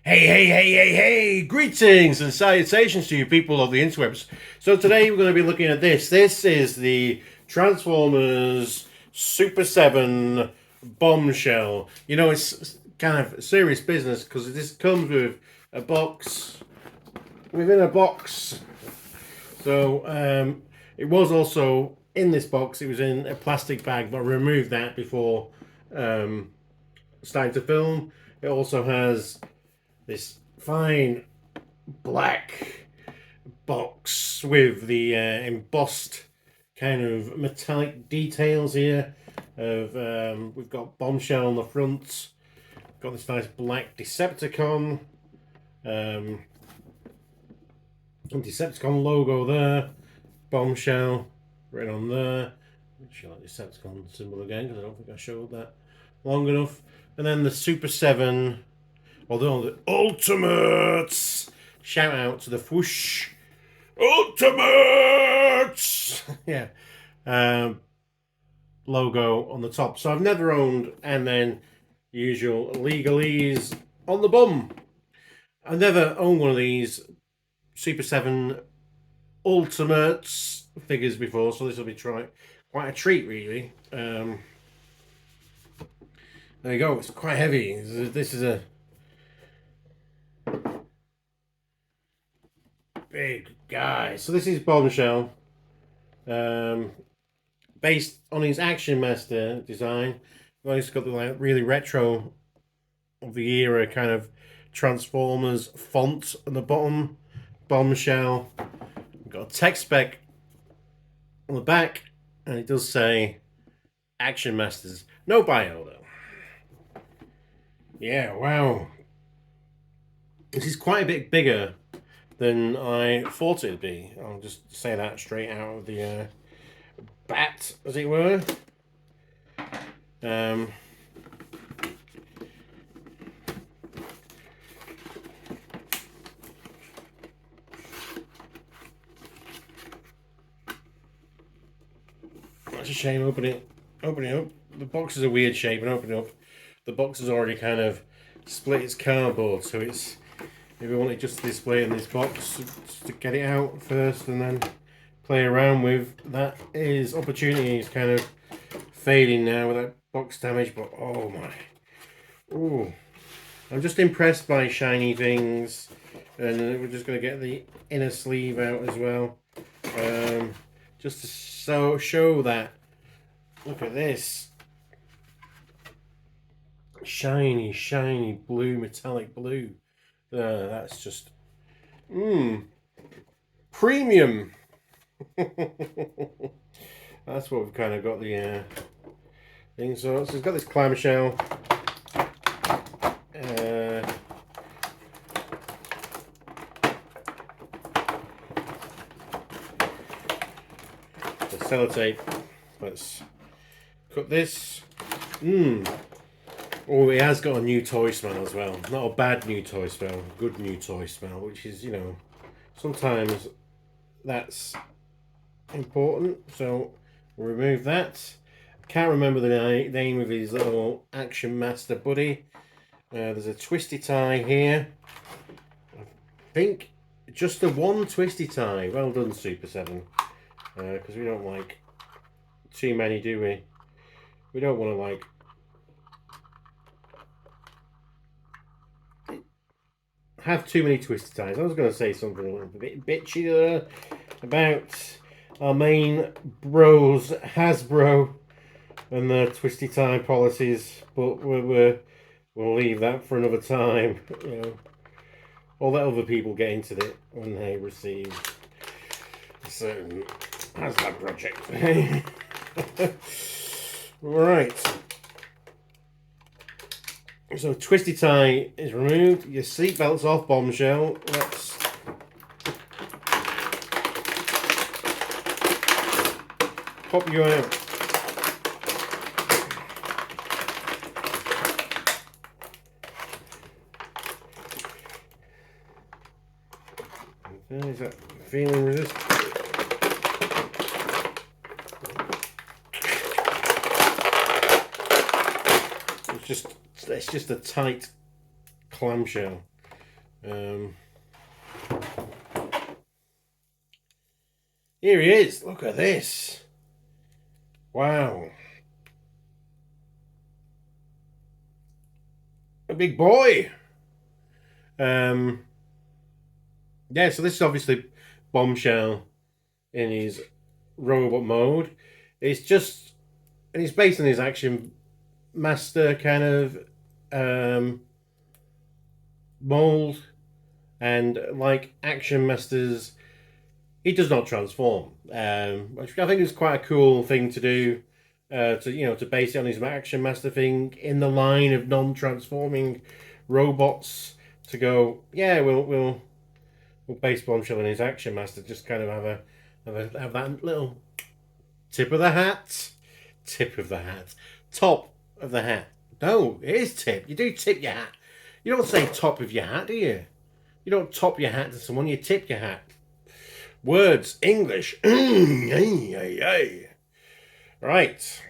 Hey, greetings and salutations to you people of the interwebs. So today we're going to be looking at this. This is the Transformers Super 7 Bombshell. You know, it's kind of serious business because this comes with a box within a box. So it was also in this box. It was in a plastic bag, but I removed that before starting to film. It also has this fine black box with the embossed kind of metallic details here. Of we've got Bombshell on the front. Got this nice black Decepticon. Decepticon logo there. Bombshell written on there. Show that Decepticon symbol again because I don't think I showed that long enough. And then the Super 7. Although the Ultimates! Shout out to the Whoosh Ultimates! Yeah. Logo on the top. So I've never owned, and then the usual legalese on the bum. I've never owned one of these Super 7 Ultimates figures before, so this will be quite a treat, really. There you go. It's quite heavy. This is a big guy. So this is Bombshell, based on his Action Master design. Well, he's got the like really retro of the era kind of Transformers font on the bottom. Bombshell. We've got a tech spec on the back, and it does say Action Masters. No bio though. Yeah, wow. This is quite a bit bigger than I thought it'd be. I'll just say that straight out of the bat, as it were. Um, that's a shame. Opening it up. The box is a weird shape, and opening up, the box is already kind of split its cardboard, so it's. If we wanted just to display it in this box, just to get it out first and then play around with, that is opportunity is kind of fading now with that box damage, but oh my. Ooh. I'm just impressed by shiny things, and we're just going to get the inner sleeve out as well. Just to show that. Look at this. Shiny blue, metallic blue. That's just premium. That's what we've kind of got the thing. So it's got this clamshell. The sellotape. Let's cut this. Oh, it has got a new toy smell as well. Not a bad new toy smell, a good new toy smell, which is, you know, sometimes that's important. So we'll remove that. I can't remember the name of his little Action Master buddy. There's a twisty tie here. I think just the one twisty tie. Well done, Super 7. Because we don't like too many, do we? We don't want to like have too many twisted ties. I was going to say something a little bit bitchy there about our main bros, Hasbro, and their twisty tie policies, but we'll leave that for another time. You know, or let other people get into it when they receive a certain Hasbro project. Right. So twisty tie is removed. Your seatbelt's off, Bombshell. Let's pop you out. Okay, is that feeling resistant? It's just a tight clamshell. Here he is. Look at this. Wow. A big boy. Yeah, so this is obviously Bombshell in his robot mode. It's just, and it's based on his Action Master kind of mold, and like Action Masters, he does not transform, which I think is quite a cool thing to do. To base it on his Action Master thing in the line of non-transforming robots. To go, yeah, we'll base Bombshell on his Action Master. Just kind of have that little tip of the hat, top of the hat. No, it is tip. You do tip your hat. You don't say top of your hat, do you? You don't top your hat to someone. You tip your hat. Words, English. Right.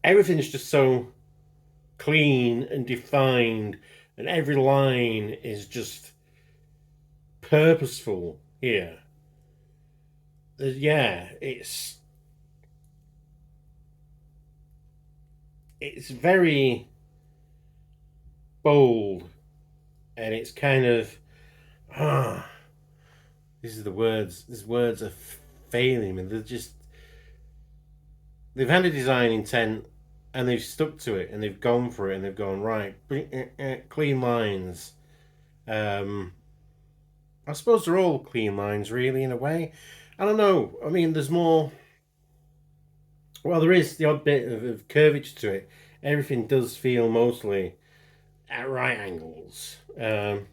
Everything's just so clean and defined, and every line is just purposeful here. Yeah, it's very bold, and it's kind of these words are failing me. They've had a design intent and they've stuck to it, and they've gone for it, and they've gone right, clean lines. I suppose they're all clean lines, really, in a way. I don't know. I mean, there's more. Well, there is the odd bit of curvature to it. Everything does feel mostly at right angles. The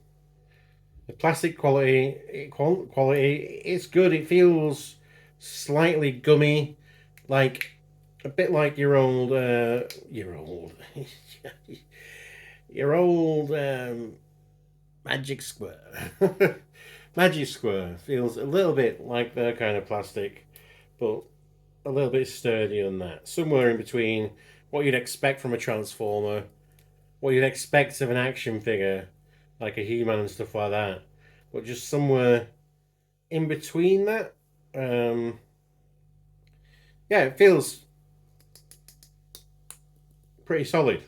plastic quality, it's good. It feels slightly gummy, like a bit like your old Magic Square. Magic Square feels a little bit like their kind of plastic, but a little bit sturdier than that. Somewhere in between what you'd expect from a Transformer, what you'd expect of an action figure, like a He-Man and stuff like that, but just somewhere in between that. Yeah, it feels pretty solid.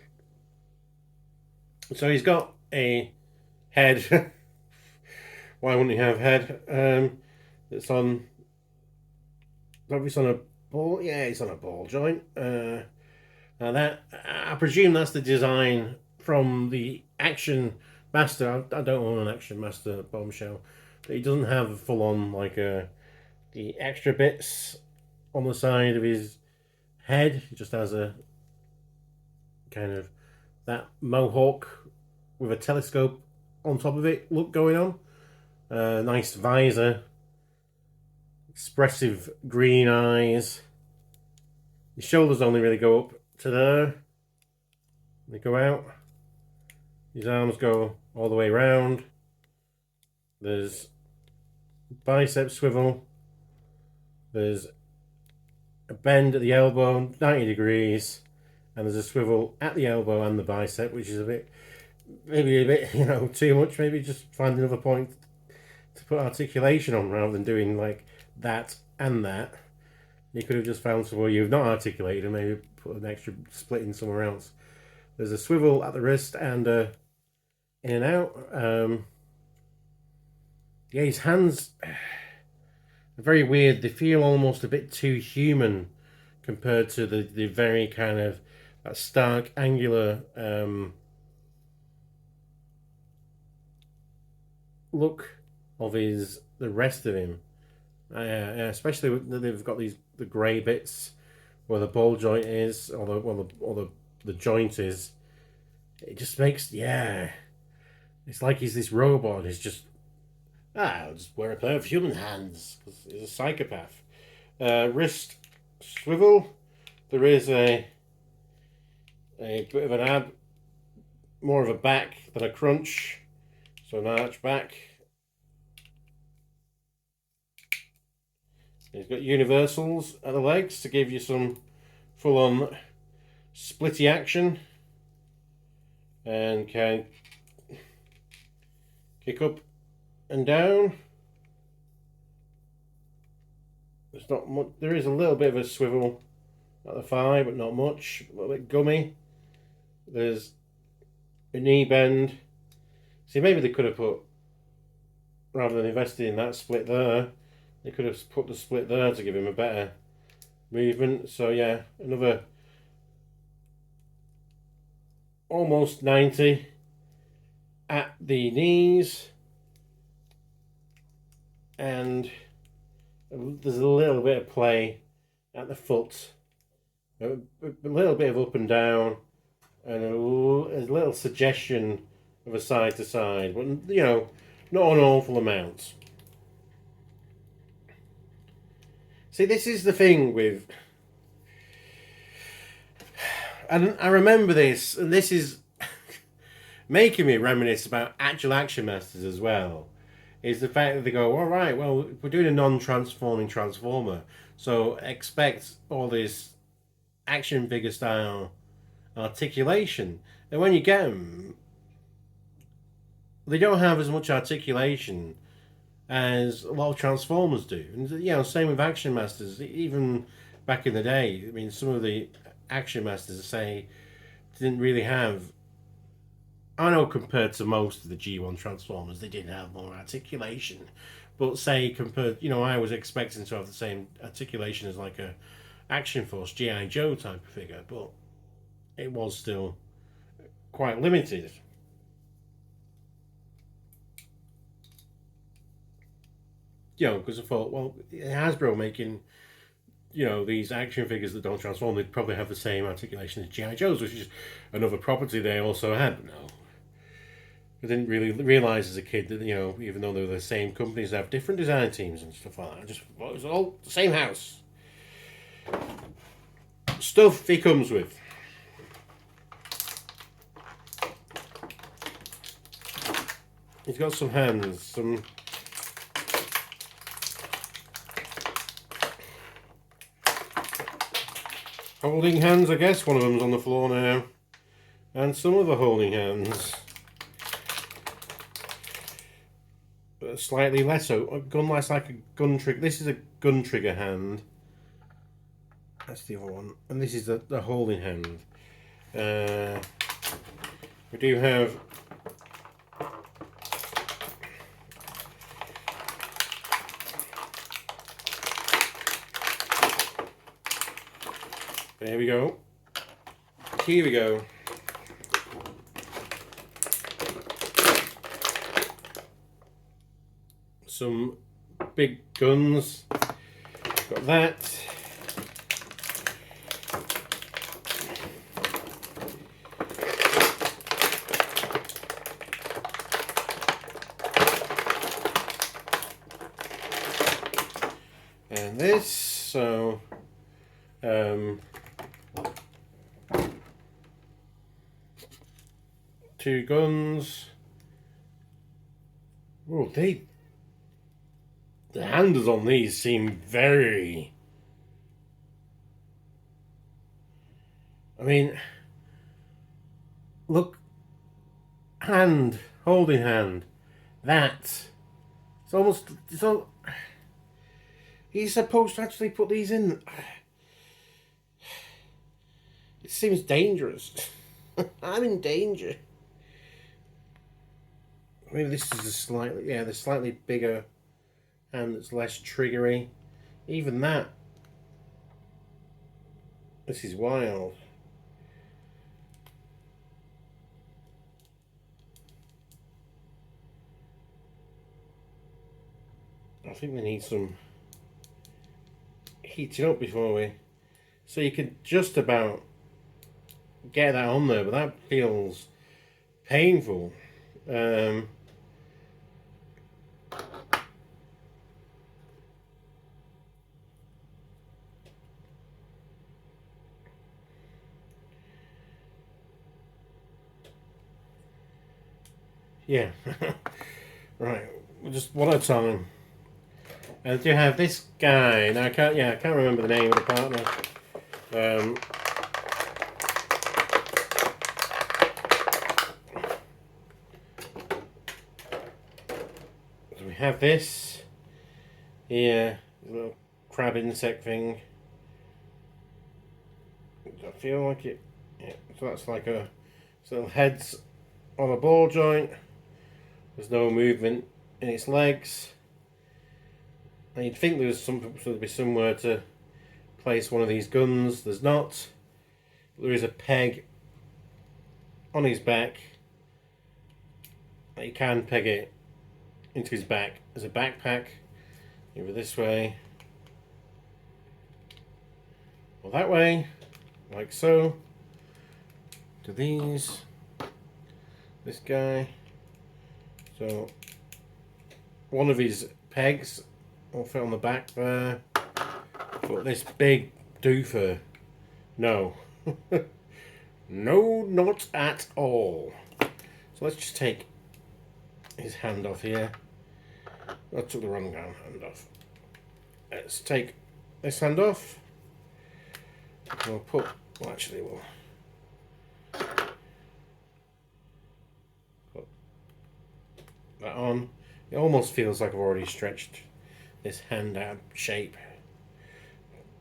So he's got a head. Why wouldn't he have head? It's on. Obviously on a ball. Yeah, it's on a ball joint. Now that, I presume that's the design from the Action Master. I don't own an Action Master Bombshell, but he doesn't have full on like the extra bits on the side of his head. He just has a kind of that mohawk with a telescope on top of it look going on. Nice visor, expressive green eyes. His shoulders only really go up to there. They go out. His arms go all the way around. There's bicep swivel. There's a bend at the elbow, 90 degrees. And there's a swivel at the elbow and the bicep, which is maybe a bit, too much. Maybe just find another point to put articulation on rather than doing like that and that. You could have just found somewhere you've not articulated and maybe put an extra split in somewhere else. There's a swivel at the wrist and in and out. Yeah, his hands are very weird. They feel almost a bit too human compared to the very kind of that stark, angular look of the rest of him. Especially they've got the grey bits where the ball joint is, or the joint is. It just makes, it's like he's this robot. He's just, I'll just wear a pair of human hands because he's a psychopath. Wrist swivel. There is a bit of an ab, more of a back than a crunch. So an arch back. He's got universals at the legs to give you some full-on splitty action. and can kick up and down. There's not much. There is a little bit of a swivel at the thigh, but not much. A little bit gummy. There's a knee bend. See, maybe they could have put, rather than investing in that split there, they could have put the split there to give him a better movement. So yeah, another almost 90 at the knees, and there's a little bit of play at the foot, a little bit of up and down, and a little suggestion of a side to side, but you know, not an awful amount. See, this is the thing with, and I remember this, and this is making me reminisce about actual Action Masters as well, is the fact that they go, all right, well, we're doing a non-transforming Transformer, so expect all this action figure style articulation. And when you get them, they don't have as much articulation as a lot of Transformers do. And you know, same with Action Masters. Even back in the day, I mean, some of the Action Masters, say, didn't really have, I know compared to most of the G1 Transformers, they didn't have more articulation. But say compared, you know, I was expecting to have the same articulation as like a Action Force, G.I. Joe type of figure, but it was still quite limited. You know, because I thought, well, Hasbro making, you know, these action figures that don't transform, they'd probably have the same articulation as G.I. Joe's, which is another property they also had. But no, I didn't really realise as a kid that, you know, even though they're the same companies, they have different design teams and stuff like that. I just thought it was all the same house. Stuff he comes with. He's got some hands, some holding hands, I guess. One of them's on the floor now. And some other holding hands. But slightly less so. A gun less like a gun trigger. This is a gun trigger hand. That's the other one. And this is the holding hand. We do have there we go. Here we go. Some big guns. Got that. And this, so two guns. Oh, the handles on these seem very, I mean, look, hand, holding hand, that, it's almost, it's all, he's supposed to actually put these in. It seems dangerous. I'm in danger. Maybe this is a slightly, yeah, the slightly bigger hand that's less triggery. Even that. This is wild. I think we need some heating up before we, so you can just about get that on there, but that feels painful. Yeah. Right, just one at a time. And do you have this guy? Now I can't remember the name of the partner. have this here, a little crab insect thing. Does that feel like it? Yeah, so that's like a little heads on a ball joint. There's no movement in its legs. And you'd think there'd be somewhere to place one of these guns. There's not. There is a peg on his back. You can peg it into his back as a backpack, either this way or that way, like so. To these, this guy. So one of his pegs will fit on the back there, but this big doofer, no. No, not at all. So let's just take his hand off here. I took the wrong hand off. Let's take this hand off. We'll put, well actually we'll put that on. It almost feels like I've already stretched this hand out of shape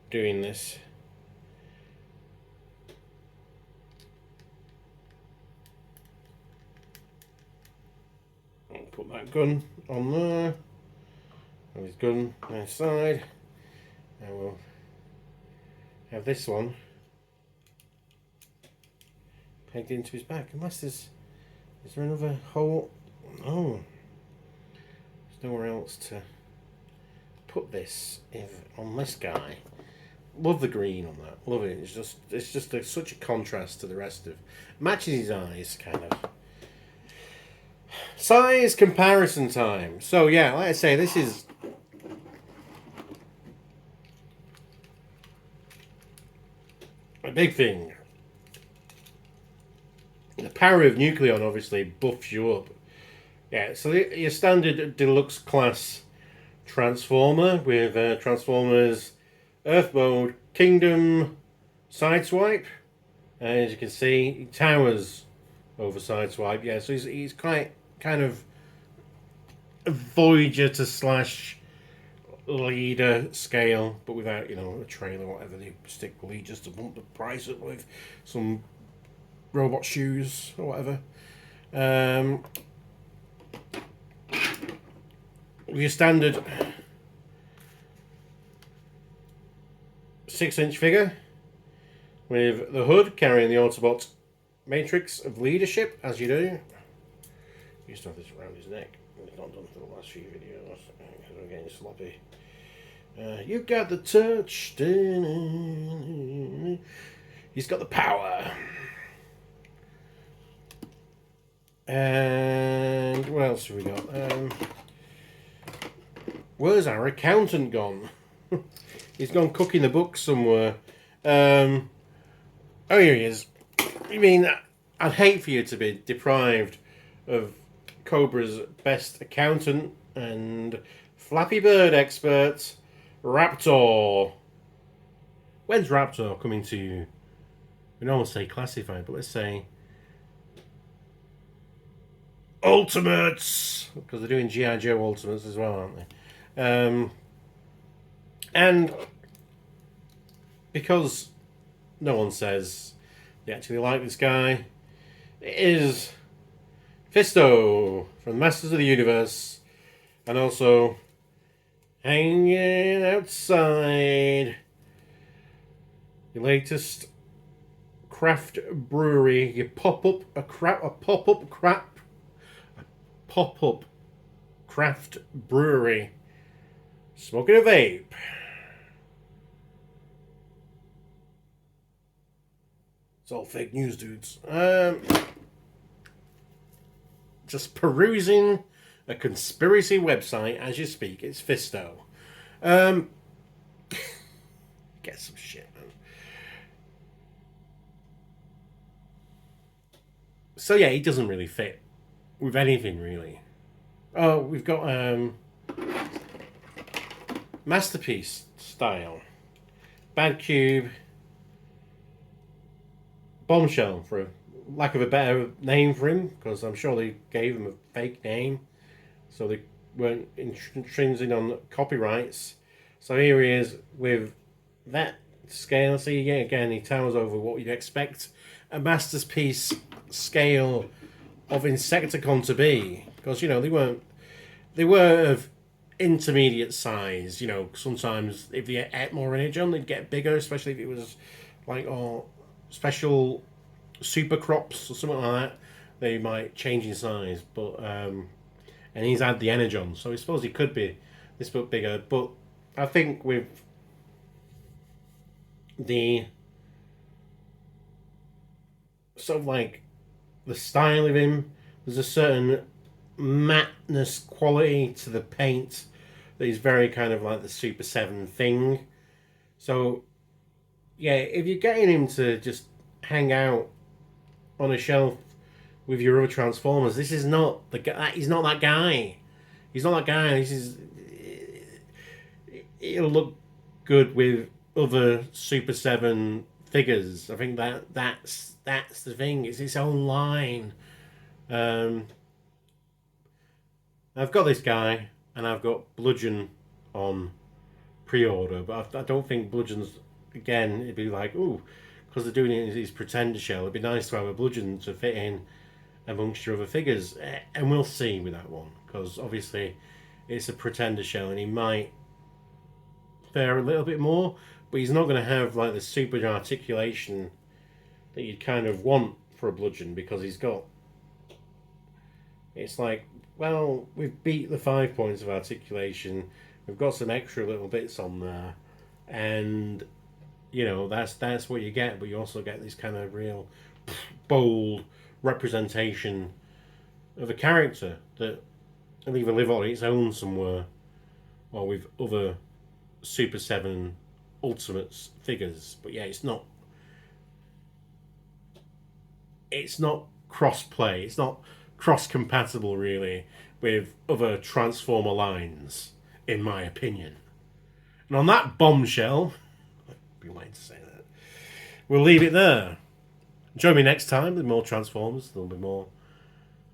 doing this. I'll put that gun on there. And his gun on his side. And we'll have this one pegged into his back. Unless is there another hole? No. There's nowhere else to put this on this guy. Love the green on that. Love it. It's just such a contrast to the rest of. Matches his eyes, kind of. Size comparison time. So yeah, like I say, this is a big thing. The power of Nucleon obviously buffs you up. Yeah, so your standard deluxe class Transformer with Transformers Earth Mode, Kingdom, Sideswipe. As you can see, he towers over Sideswipe. Yeah, so he's quite kind of a Voyager to slash leader scale, but without, you know, a trailer or whatever they stick with lead just to bump the price up with some robot shoes or whatever. Your standard 6-inch figure with the hood carrying the Autobot matrix of leadership, as you do. He used to have this around his neck. It's not done for the last few videos because I'm getting sloppy. You got the touch. He's got the power. And what else have we got? Where's our accountant gone? He's gone cooking the books somewhere. Oh, here he is. I mean, I'd hate for you to be deprived of Cobra's best accountant and Flappy Bird expert, Raptor. When's Raptor coming to you? We don't say classified, but let's say Ultimates, because they're doing G.I. Joe Ultimates as well, aren't they? And because no one says they actually like this guy, it is Fisto from Masters of the Universe, and also hanging outside your latest craft brewery. You pop-up craft brewery, smoking a vape. It's all fake news, dudes. Just perusing a conspiracy website as you speak. It's Fisto. Get some shit, man. So yeah, he doesn't really fit with anything, really. Oh, we've got Masterpiece style. Bad Cube. Bombshell, for lack of a better name for him, because I'm sure they gave him a fake name. So they weren't intringing on copyrights. So here he is with that scale. See, again, he towers over what you'd expect a masterpiece scale of Insecticon to be. Because, you know, they were of intermediate size. You know, sometimes if you ate more energy on, they'd get bigger, especially if it was like special super crops or something like that. They might change in size, but and he's had the energon, so I suppose he could be this bit bigger. But I think with the sort of like the style of him, there's a certain matteness quality to the paint that is very kind of like the Super 7 thing. So yeah, if you're getting him to just hang out on a shelf with your other Transformers, this is not the guy. He's not that guy. He's not that guy. This is. It'll look good with other Super 7 figures. I think that's the thing. It's its own line. I've got this guy, and I've got Bludgeon on pre-order, but I don't think Bludgeon's, again, it'd be like, ooh, because they're doing it in his Pretender shell, it'd be nice to have a Bludgeon to fit in amongst your other figures, and we'll see with that one, because obviously it's a Pretender shell, and he might fare a little bit more, but he's not going to have like the super articulation that you'd kind of want for a Bludgeon, because he's got, it's like, well, we've beat the 5 points of articulation, we've got some extra little bits on there, and you know, that's what you get, but you also get this kind of real bold representation of a character that will either live on its own somewhere or with other Super 7 Ultimates figures. But yeah, it's not cross-play, it's not cross-compatible really with other Transformer lines, in my opinion. And on that bombshell, I've been waiting to say that, we'll leave it there. Join me next time with more Transformers. There'll be more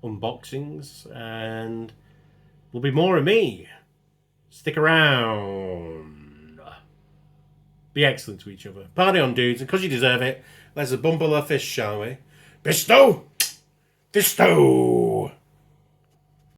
unboxings, and there'll be more of me. Stick around. Be excellent to each other. Party on, dudes, and because you deserve it, let's bump a fist, shall we? Bestow! Bestow!